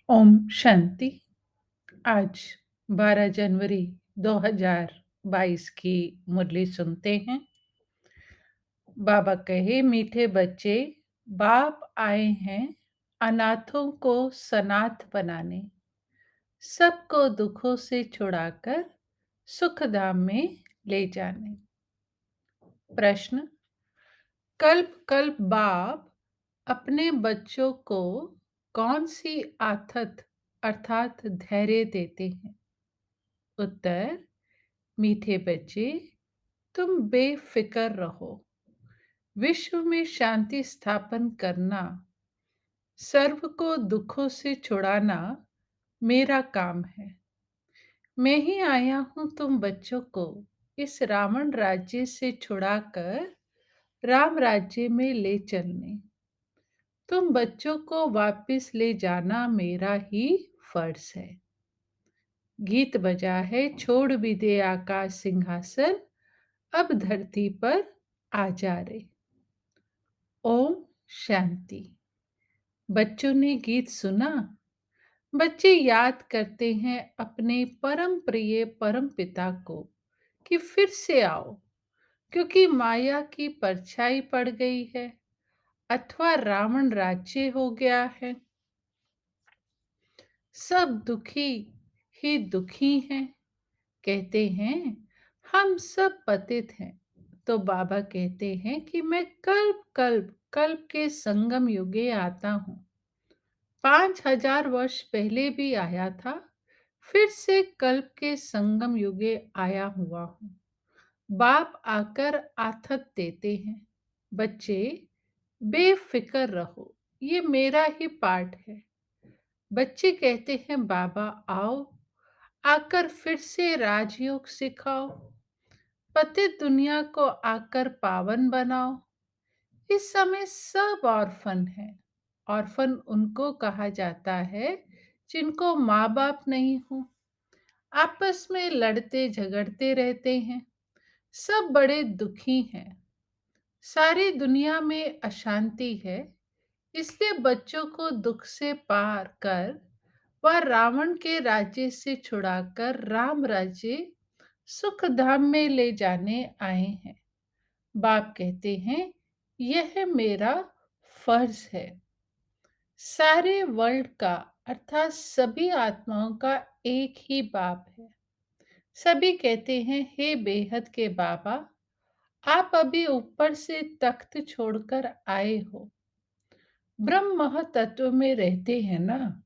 ओम शांति। आज 12 जनवरी 2022 की मुरली सुनते हैं। बाबा कहे, मीठे बच्चे, बाप आए हैं अनाथों को सनाथ बनाने, सबको दुखों से छुड़ाकर सुख धाम में ले जाने। प्रश्न, कल्प कल्प बाप अपने बच्चों को कौन सी आथत अर्थात धैर्य देते हैं? उत्तर, मीठे बच्चे, तुम बेफिक्र रहो। विश्व में शांति स्थापन करना, सर्व को दुखों से छुड़ाना मेरा काम है। मैं ही आया हूं तुम बच्चों को इस रावण राज्य से छुड़ाकर राम राज्य में ले चलने। तुम बच्चों को वापस ले जाना मेरा ही फर्ज है। गीत बजा है, छोड़ भी दे आकाश सिंहासन, अब धरती पर आ जा रे। ओम शांति। बच्चों ने गीत सुना। बच्चे याद करते हैं अपने परम प्रिय परम पिता को कि फिर से आओ, क्योंकि माया की परछाई पड़ गई है अथवा रावण राज्य हो गया है। सब दुखी ही दुखी हैं, कहते हैं हम सब पतित हैं। तो बाबा कहते हैं कि मैं कल्प कल्प कल्प के संगम युगे आता हूँ। 5000 वर्ष पहले भी आया था, फिर से कल्प के संगम युगे आया हुआ हूँ। बाप आकर आथत देते हैं, बच्चे बेफिक्र रहो, ये मेरा ही पाठ है। बच्चे कहते हैं बाबा आओ, आकर फिर से राजयोग सिखाओ, पतित दुनिया को आकर पावन बनाओ। इस समय सब ऑर्फन है। ऑर्फन उनको कहा जाता है जिनको माँ बाप नहीं हो, आपस में लड़ते झगड़ते रहते हैं, सब बड़े दुखी हैं। सारी दुनिया में अशांति है, इसलिए बच्चों को दुख से पार कर वह रावण के राज्य से छुड़ाकर राम राज्य सुख धाम में ले जाने आए हैं। बाप कहते हैं यह मेरा फर्ज है। सारे वर्ल्ड का अर्थात सभी आत्माओं का एक ही बाप है। सभी कहते हैं हे बेहद के बाबा, आप अभी ऊपर से तख्त छोड़कर आए हो। ब्रह्म तत्व में रहते हैं ना।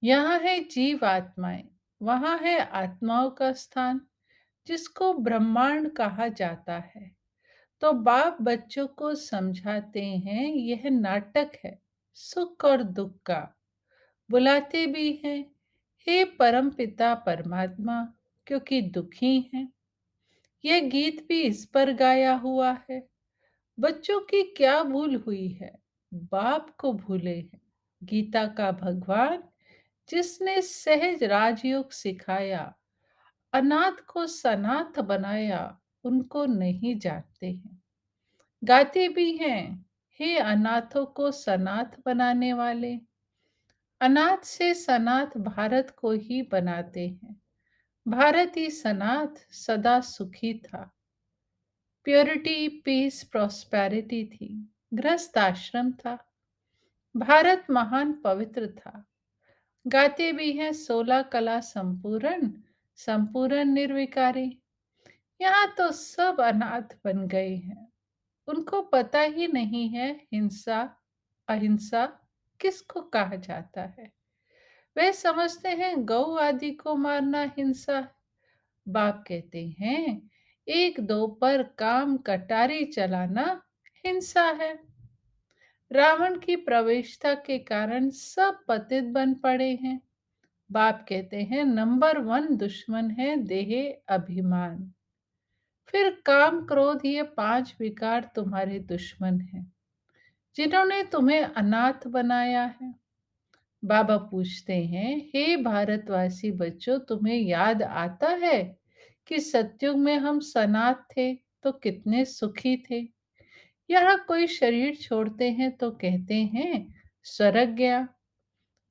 यहाँ है जीव आत्माएं, वहां है आत्माओं का स्थान, जिसको ब्रह्मांड कहा जाता है। तो बाप बच्चों को समझाते हैं यह नाटक है सुख और दुख का। बुलाते भी हैं हे परम पिता परमात्मा, क्योंकि दुखी हैं। यह गीत भी इस पर गाया हुआ है। बच्चों की क्या भूल हुई है, बाप को भूले हैं। गीता का भगवान जिसने सहज राजयोग सिखाया, अनाथ को सनाथ बनाया, उनको नहीं जानते हैं। गाते भी हैं हे अनाथों को सनाथ बनाने वाले। अनाथ से सनाथ भारत को ही बनाते हैं। भारत ही सनाथ सदा सुखी था। प्योरिटी पीस प्रॉस्पेरिटी थी। गृहस्थ आश्रम था। भारत महान पवित्र था। गाते भी हैं 16 कला संपूर्ण, संपूर्ण निर्विकारी। यहाँ तो सब अनाथ बन गए हैं। उनको पता ही नहीं है हिंसा अहिंसा किसको कहा जाता है। वे समझते हैं गौ आदि को मारना हिंसा है। बाप कहते हैं एक दो पर काम कटारी चलाना हिंसा है। रावण की प्रवेशता के कारण सब पतित बन पड़े हैं। बाप कहते हैं नंबर 1 दुश्मन है देह अभिमान। फिर काम क्रोध ये 5 विकार तुम्हारे दुश्मन हैं, जिन्होंने तुम्हें अनाथ बनाया है। बाबा पूछते हैं हे भारतवासी बच्चों, तुम्हें याद आता है कि सतयुग में हम सनाथ थे तो कितने सुखी थे। यहाँ कोई शरीर छोड़ते हैं तो कहते हैं स्वर्ग गया।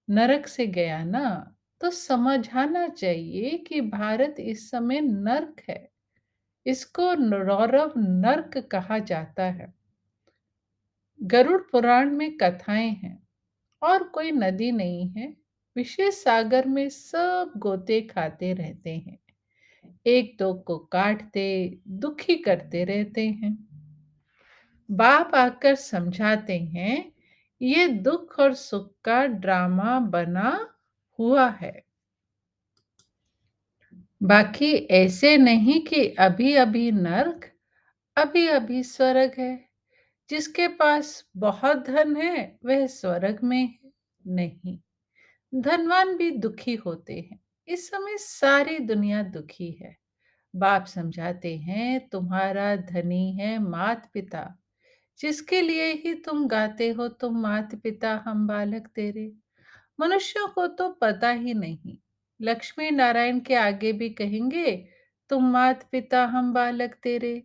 नरक से गया ना, तो समझाना चाहिए कि भारत इस समय नर्क है। इसको रौरव नर्क कहा जाता है। गरुड़ पुराण में कथाएं हैं और कोई नदी नहीं है। विशेष सागर में सब गोते खाते रहते हैं, एक दो को काटते, दुखी करते रहते हैं। बाप आकर समझाते हैं, ये दुख और सुख का ड्रामा बना हुआ है। बाकी ऐसे नहीं कि अभी अभी नर्क, अभी अभी स्वर्ग है। जिसके पास बहुत धन है वह स्वर्ग में है, नहीं। धनवान भी दुखी होते हैं। इस समय सारी दुनिया दुखी है। बाप समझाते हैं, तुम्हारा धनी है मात पिता, जिसके लिए ही तुम गाते हो, तुम मात पिता हम बालक तेरे। मनुष्यों को तो पता ही नहीं। लक्ष्मी नारायण के आगे भी कहेंगे, तुम मात पिता हम बालक तेरे।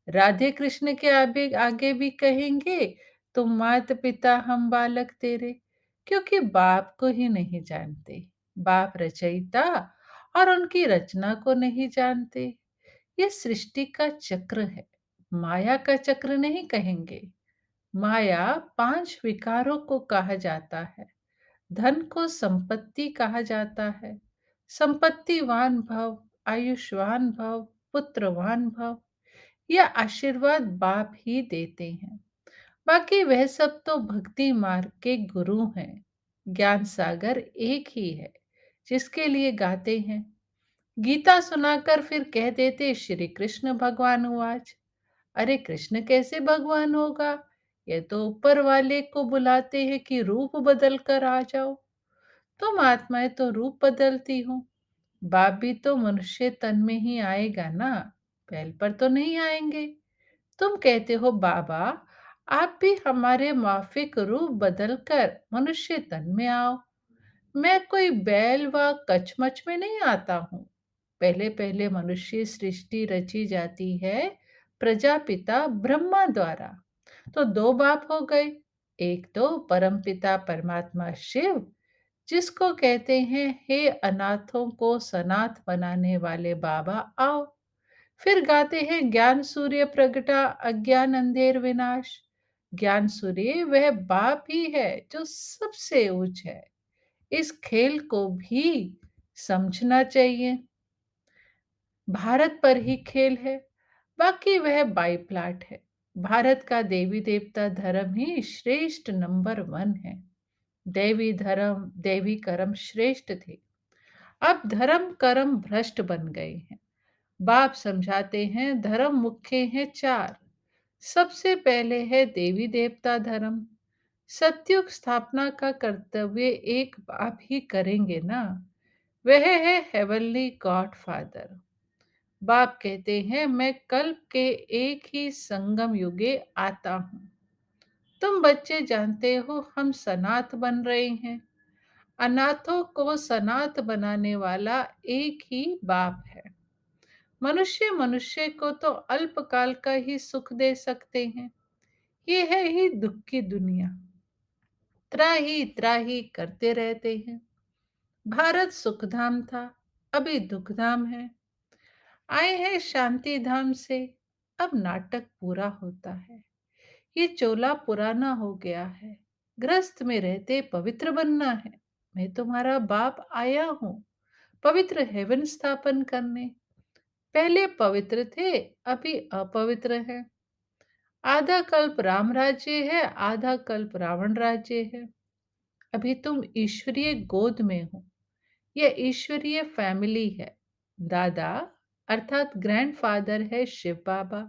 राधे कृष्ण के आगे आगे भी कहेंगे, तुम मात पिता हम बालक तेरे। क्योंकि बाप को ही नहीं जानते। बाप रचयिता और उनकी रचना को नहीं जानते। ये सृष्टि का चक्र है, माया का चक्र नहीं कहेंगे। माया पांच विकारों को कहा जाता है। धन को संपत्ति कहा जाता है। संपत्तिवान भव, आयुष्मान भव, पुत्रवान भव। यह आशीर्वाद बाप ही देते हैं। बाकी वह सब तो भक्ति मार्ग के गुरु हैं। ज्ञान सागर एक ही है, जिसके लिए गाते हैं। गीता सुनाकर फिर कह देते, श्री कृष्ण भगवान उवाच। अरे कृष्ण कैसे भगवान होगा? ये तो ऊपर वाले को बुलाते हैं कि रूप बदल कर आ जाओ। तुम आत्माएं तो रूप बदलती हो। बाप भी तो मनुष्य तन में ही आएगा ना, पहल पर तो नहीं आएंगे। तुम कहते हो बाबा, आप भी हमारे माफिक रूप बदलकर मनुष्य तन में आओ। मैं कोई बैल व कचमच में नहीं आता हूँ। पहले पहले मनुष्य सृष्टि रची जाती है प्रजापिता ब्रह्मा द्वारा। तो दो बाप हो गए। एक तो परमपिता परमात्मा शिव, जिसको कहते हैं, हे अनाथों को सनाथ बनाने वाले बाबा आओ। फिर गाते हैं, ज्ञान सूर्य प्रगटा अज्ञान अंधेर विनाश। ज्ञान सूर्य वह बाप ही है जो सबसे ऊंच है। इस खेल को भी समझना चाहिए। भारत पर ही खेल है, बाकी वह बाई प्लाट है। भारत का देवी देवता धर्म ही श्रेष्ठ नंबर वन है। देवी धर्म देवी कर्म श्रेष्ठ थे। अब धर्म कर्म भ्रष्ट बन गए हैं। बाप समझाते हैं, धर्म मुख्य है चार। सबसे पहले है देवी देवता धर्म। सत्युग स्थापना का कर्तव्य एक बाप ही करेंगे ना। वह है हेवनली गॉड फादर। बाप कहते हैं, मैं कल्प के एक ही संगम युगे आता हूँ। तुम बच्चे जानते हो हम सनाथ बन रहे हैं। अनाथों को सनाथ बनाने वाला एक ही बाप है। मनुष्य मनुष्य को तो अल्पकाल का ही सुख दे सकते हैं। ये है ही दुख की दुनिया। त्राही त्राही करते रहते हैं। भारत सुखधाम था, अभी दुखधाम है। आए हैं शांति धाम से, अब नाटक पूरा होता है। ये चोला पुराना हो गया है। ग्रस्त में रहते पवित्र बनना है। मैं तुम्हारा बाप आया हूँ पवित्र हेवन स्थापन करने। पहले पवित्र थे, अभी अपवित्र है। आधा कल्प राम राज्य है, आधा कल्प रावण राज्य है। अभी तुम ईश्वरीय गोद में हो। यह ईश्वरीय फैमिली है। दादा अर्थात ग्रैंडफादर है शिव बाबा।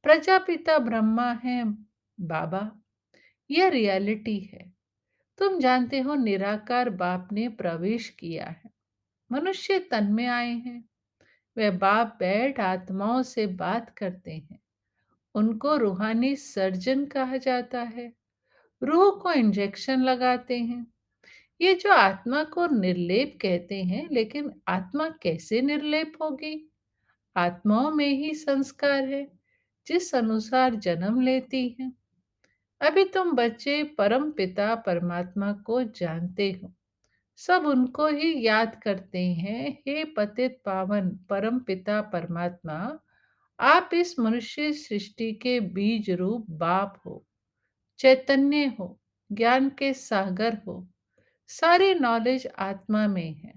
प्रजापिता ब्रह्मा है बाबा। यह रियलिटी है। तुम जानते हो निराकार बाप ने प्रवेश किया है, मनुष्य तन में आए हैं। वह बाप बैठ आत्माओं से बात करते हैं। उनको रूहानी सर्जन कहा जाता है। रूह को इंजेक्शन लगाते हैं। ये जो आत्मा को निर्लेप कहते हैं, लेकिन आत्मा कैसे निर्लेप होगी? आत्माओं में ही संस्कार है, जिस अनुसार जन्म लेती है। अभी तुम बच्चे परम पिता परमात्मा को जानते हो, सब उनको ही याद करते हैं। हे पतित पावन परम पिता परमात्मा, आप इस मनुष्य सृष्टि के बीज रूप बाप हो, चैतन्य हो, ज्ञान के सागर हो। सारी नॉलेज आत्मा में है।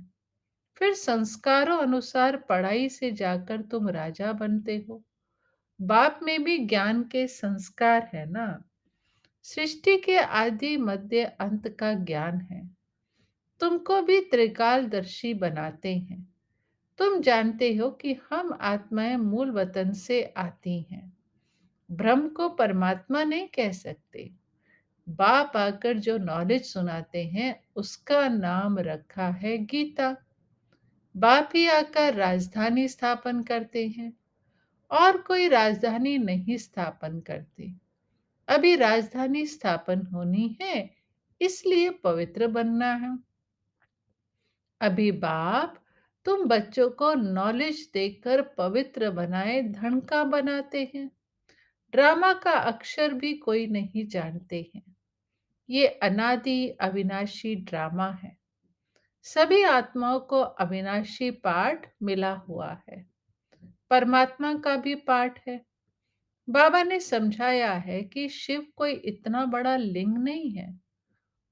फिर संस्कारों अनुसार पढ़ाई से जाकर तुम राजा बनते हो। बाप में भी ज्ञान के संस्कार है ना। सृष्टि के आदि मध्य अंत का ज्ञान है। तुमको भी त्रिकालदर्शी बनाते हैं। तुम जानते हो कि हम आत्माएं मूल वतन से आती हैं। ब्रह्म को परमात्मा नहीं कह सकते। बाप आकर जो नॉलेज सुनाते हैं उसका नाम रखा है गीता। बाप ही आकर राजधानी स्थापन करते हैं, और कोई राजधानी नहीं स्थापन करते। अभी राजधानी स्थापन होनी है, इसलिए पवित्र बनना है। अभी बाप तुम बच्चों को नॉलेज देकर पवित्र बनाए धन का बनाते हैं। ड्रामा का अक्षर भी कोई नहीं जानते हैं। ये अनादि अविनाशी ड्रामा है। सभी आत्माओं को अविनाशी पाठ मिला हुआ है। परमात्मा का भी पाठ है। बाबा ने समझाया है कि शिव कोई इतना बड़ा लिंग नहीं है।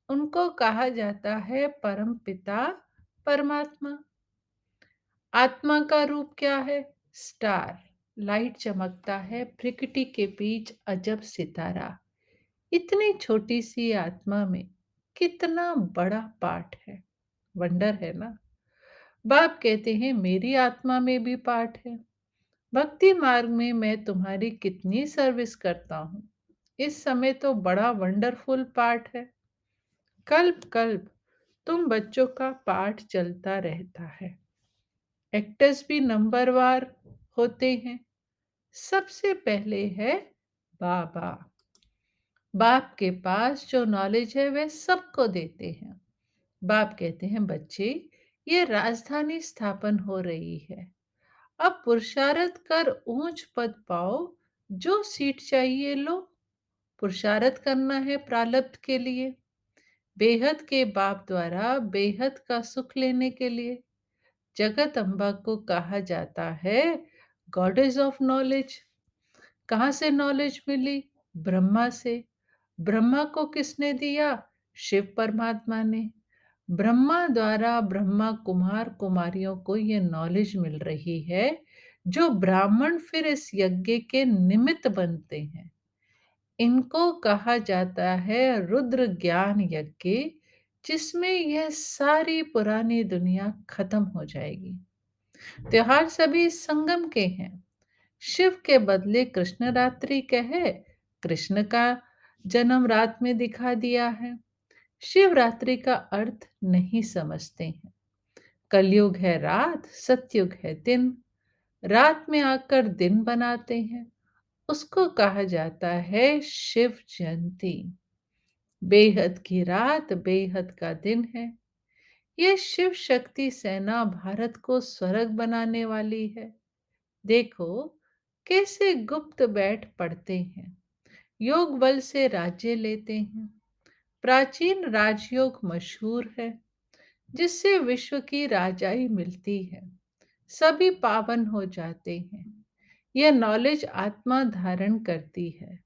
उनको कहा जाता है परम पिता परमात्मा। आत्मा का रूप क्या है? स्टार। लाइट चमकता है प्रकृति के बीच अजब सितारा। इतनी छोटी सी आत्मा में कितना बड़ा पाठ है। वंडर है ना। बाप कहते हैं मेरी आत्मा में भी पाठ है। भक्ति मार्ग में मैं तुम्हारी कितनी सर्विस करता हूँ। इस समय तो बड़ा वंडरफुल पाठ है। कल्प कल्प तुम बच्चों का पाठ चलता रहता है। एक्टर्स भी नंबरवार होते हैं। सबसे पहले है बाबा। बाप के पास जो नॉलेज है वह सबको देते हैं। बाप कहते हैं बच्चे, ये राजधानी स्थापन हो रही है। अब पुरुषार्थ कर ऊंच पद पाओ। जो सीट चाहिए लो। पुरुषार्थ करना है प्रारब्ध के लिए, बेहद के बाप द्वारा बेहद का सुख लेने के लिए। जगत अम्बा को कहा जाता है गॉडेस ऑफ नॉलेज। कहाँ से नॉलेज मिली? ब्रह्मा से। ब्रह्मा को किसने दिया? शिव परमात्मा ने। ब्रह्मा द्वारा ब्रह्मा कुमार कुमारियों को ये नॉलेज मिल रही है, जो ब्राह्मण फिर इस यज्ञ के निमित्त बनते हैं। इनको कहा जाता है रुद्र ज्ञान यज्ञ, जिसमें यह सारी पुरानी दुनिया खत्म हो जाएगी। त्योहार सभी संगम के हैं। शिव के बदले कृष्ण रात्रि कहे, कृष्ण का जन्म रात में दिखा दिया है। शिवरात्रि का अर्थ नहीं समझते हैं। कलयुग है रात, सतयुग है दिन। रात में आकर दिन बनाते हैं, उसको कहा जाता है शिव जयंती। बेहद की रात बेहद का दिन है। यह शिव शक्ति सेना भारत को स्वर्ग बनाने वाली है। देखो कैसे गुप्त बैठ पढ़ते हैं, योग बल से राज्य लेते हैं। प्राचीन राजयोग मशहूर है, जिससे विश्व की राजाई मिलती है। सभी पावन हो जाते हैं। यह नॉलेज आत्मा धारण करती है।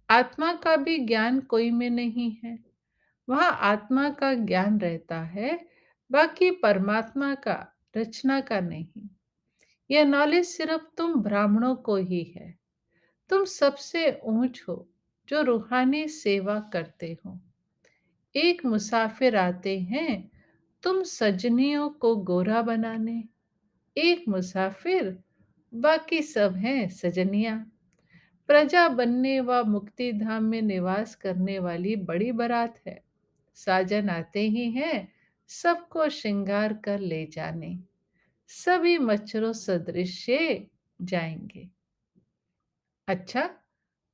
आत्मा का भी ज्ञान कोई में नहीं है। वहाँ आत्मा का ज्ञान रहता है, बाकी परमात्मा का, रचना का नहीं। यह नॉलेज सिर्फ तुम ब्राह्मणों को ही है। तुम सबसे ऊंच हो जो रूहानी सेवा करते हो। एक मुसाफिर आते हैं तुम सजनियों को गोरा बनाने। एक मुसाफिर, बाकी सब हैं सजनियां। प्रजा बनने व मुक्ति धाम में निवास करने वाली बड़ी बारात है। साजन आते ही हैं सबको श्रृंगार कर ले जाने। सभी मच्छरों सदृश जाएंगे। अच्छा,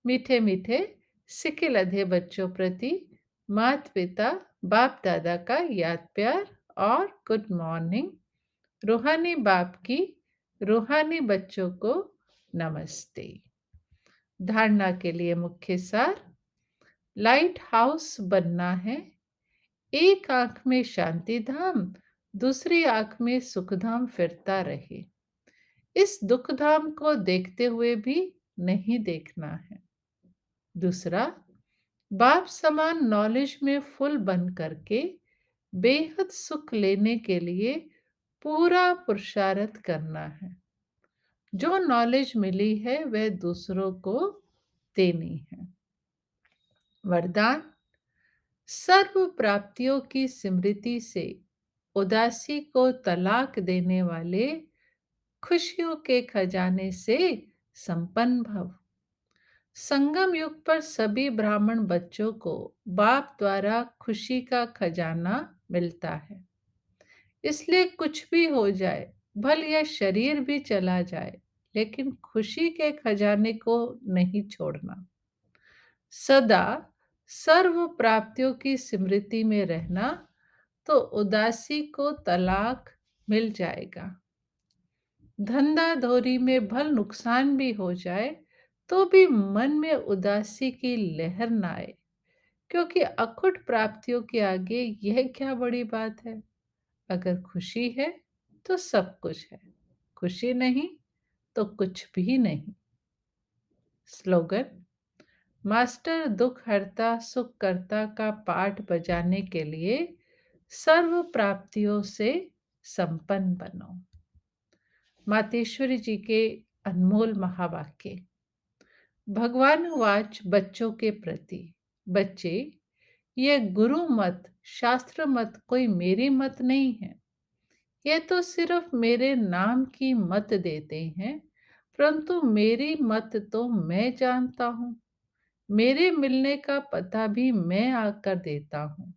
मीठे मीठे सिके लधे बच्चों प्रति माता पिता बाप दादा का याद प्यार और गुड मॉर्निंग। रूहानी बाप की रूहानी बच्चों को नमस्ते। धारणा के लिए मुख्य सार। लाइट हाउस बनना है। एक आंख में शांति धाम, दूसरी आंख में सुख धाम फिरता रहे। इस दुख धाम को देखते हुए भी नहीं देखना है। दूसरा, बाप समान नॉलेज में फुल बन करके बेहद सुख लेने के लिए पूरा पुरुषार्थ करना है। जो नॉलेज मिली है वह दूसरों को देनी है। वरदान, सर्व प्राप्तियों की स्मृति से उदासी को तलाक देने वाले खुशियों के खजाने से संपन्न भव। संगम युग पर सभी ब्राह्मण बच्चों को बाप द्वारा खुशी का खजाना मिलता है। इसलिए कुछ भी हो जाए, भल यह शरीर भी चला जाए, लेकिन खुशी के खजाने को नहीं छोड़ना। सदा सर्व प्राप्तियों की स्मृति में रहना, तो उदासी को तलाक मिल जाएगा। धंधा धोरी में भल नुकसान भी हो जाए तो भी मन में उदासी की लहर ना आए, क्योंकि अखुट प्राप्तियों के आगे यह क्या बड़ी बात है। अगर खुशी है तो सब कुछ है, खुशी नहीं तो कुछ भी नहीं। स्लोगन, मास्टर दुख हरता सुख करता का पाठ बजाने के लिए सर्व प्राप्तियों से संपन्न बनो। मातेश्वरी जी के अनमोल महावाक्य। भगवान वाच बच्चों के प्रति, बच्चे, यह गुरु मत शास्त्र मत कोई मेरी मत नहीं है। ये तो सिर्फ मेरे नाम की मत देते हैं, परंतु मेरी मत तो मैं जानता हूँ। मेरे मिलने का पता भी मैं आकर देता हूँ।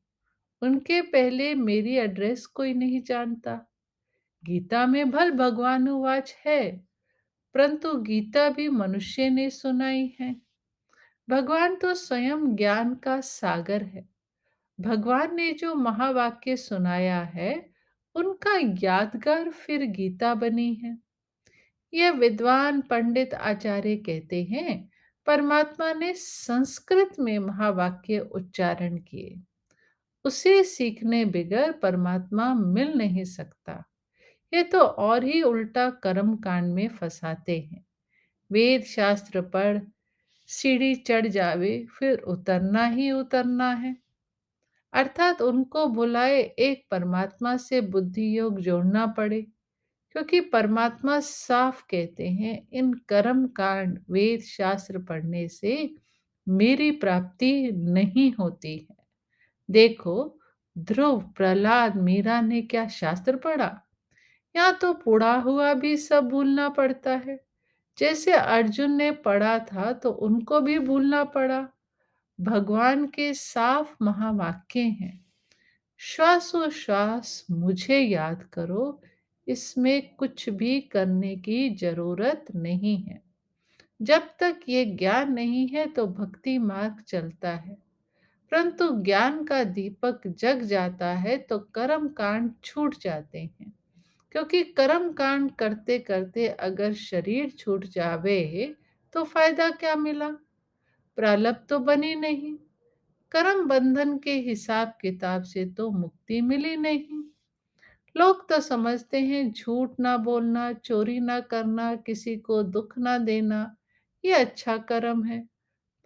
उनके पहले मेरी एड्रेस कोई नहीं जानता। गीता में भल भगवान वाच है, परंतु गीता भी मनुष्य ने सुनाई है। भगवान तो स्वयं ज्ञान का सागर है। भगवान ने जो महावाक्य सुनाया है, उनका यादगार फिर गीता बनी है। यह विद्वान पंडित आचार्य कहते हैं, परमात्मा ने संस्कृत में महावाक्य उच्चारण किए। उसे सीखने बिगर परमात्मा मिल नहीं सकता। ये तो और ही उल्टा कर्म कांड में फंसाते हैं। वेद शास्त्र पढ़, सीढ़ी चढ़ जावे, फिर उतरना ही उतरना है। अर्थात उनको भुलाए एक परमात्मा से बुद्धि योग जोड़ना पड़े, क्योंकि परमात्मा साफ कहते हैं, इन कर्म कांड वेद शास्त्र पढ़ने से मेरी प्राप्ति नहीं होती है। देखो, ध्रुव, प्रहलाद, मीरा ने क्या शास्त्र पढ़ा? यहाँ तो बूढ़ा हुआ भी सब भूलना पड़ता है। जैसे अर्जुन ने पढ़ा था तो उनको भी भूलना पड़ा। भगवान के साफ महावाक्य हैं, श्वासोश्वास मुझे याद करो, इसमें कुछ भी करने की जरूरत नहीं है। जब तक ये ज्ञान नहीं है तो भक्ति मार्ग चलता है, परंतु ज्ञान का दीपक जग जाता है तो कर्म कांड छूट जाते हैं। क्योंकि कर्म कांड करते करते अगर शरीर छूट जावे तो फायदा क्या मिला? प्रारब्ध तो बनी नहीं। कर्म बंधन के हिसाब किताब से तो मुक्ति मिली नहीं। लोग तो समझते हैं झूठ ना बोलना, चोरी ना करना, किसी को दुख ना देना, ये अच्छा कर्म है।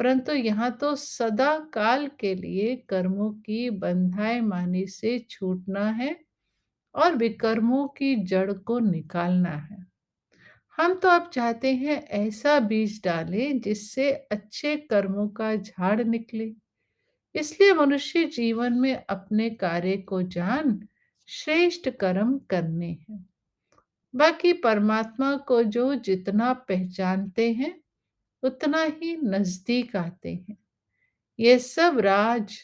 परंतु यहाँ तो सदा काल के लिए कर्मों की बंधाए मानी से छूटना है और विकर्मों की जड़ को निकालना है। हम तो अब चाहते हैं ऐसा बीज डालें जिससे अच्छे कर्मों का झाड़ निकले। इसलिए मनुष्य जीवन में अपने कार्य को जान श्रेष्ठ कर्म करने हैं। बाकी परमात्मा को जो जितना पहचानते हैं उतना ही नजदीक आते हैं। ये सब राज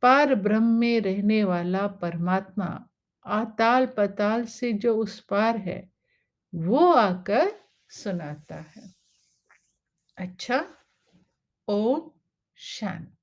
पार ब्रह्म में रहने वाला परमात्मा आताल पताल से जो उस पार है, वो आकर सुनाता है। अच्छा, ओम शांति।